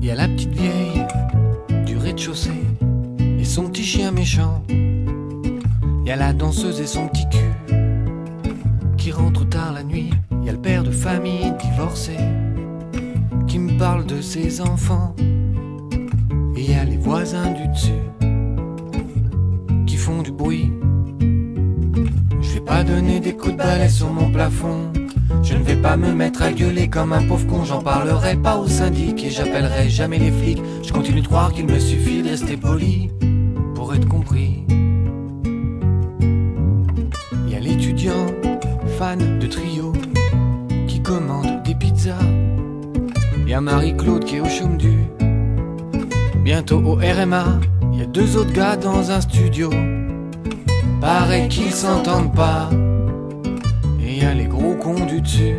Il y a la petite vieille du rez-de-chaussée et son petit chien méchant. Il y a la danseuse et son petit cul qui rentre tard la nuit. Il y a le père de famille divorcé qui me parle de ses enfants. Et il y a les voisins du dessus qui font du bruit. Je vais pas donner des coups de balai sur mon plafond. Je ne vais pas me mettre à gueuler comme un pauvre con. J'en parlerai pas au syndic et j'appellerai jamais les flics. Je continue de croire qu'il me suffit de rester poli pour être compris. Il y a l'étudiant fan de trio qui commande des pizzas. Il y a Marie-Claude qui est au chaume du. Bientôt au RMA. Il y a deux autres gars dans un studio. Pareil qu'ils s'entendent pas. Et y a les gros cons du dessus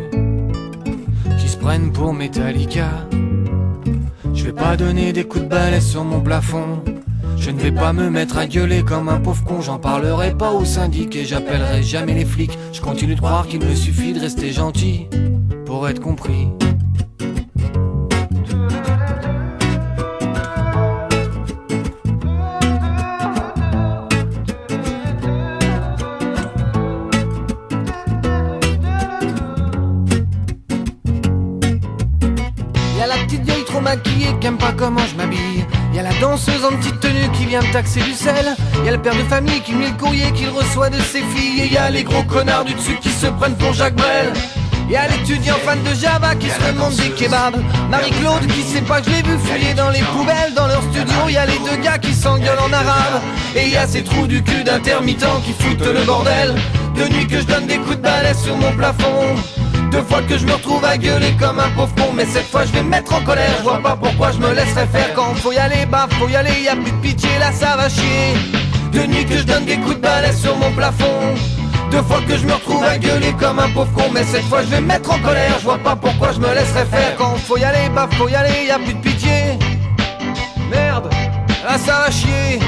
qui se prennent pour Metallica. Je vais pas donner des coups de balai sur mon plafond. Je ne vais pas me mettre à gueuler comme un pauvre con. J'en parlerai pas au syndic et j'appellerai jamais les flics. Je continue de croire qu'il me suffit de rester gentil pour être compris. Y'a la petite vieille trop maquillée qui aime pas comment je m'habille. Y'a la danseuse en petite tenue qui vient me taxer du sel. Y'a le père de famille qui me lit le courrier qu'il reçoit de ses filles. Et y'a les gros connards du dessus qui se prennent pour Jacques Brel. Y'a l'étudiant fan de Java qui se demande des kebabs. Marie-Claude qui sait pas que je l'ai vu fouiller dans les poubelles. Dans leur studio y'a les deux gars qui s'engueulent en arabe. Et y'a ces trous du cul d'intermittents qui foutent le bordel. De nuit que je donne des coups de balai sur mon plafond. Deux fois que je me retrouve à gueuler comme un pauvre con. Mais cette fois je vais me mettre en colère. Je vois pas pourquoi je me laisserais faire. Quand faut y aller, bah faut y aller. Y'a plus de pitié, là ça va chier. De nuit que je donne des coups de balai sur mon plafond. Deux fois que je me retrouve à gueuler comme un pauvre con. Mais cette fois je vais me mettre en colère. Je vois pas pourquoi je me laisserais faire. Quand faut y aller, bah faut y aller. Y'a plus de pitié. Merde, là ça va chier.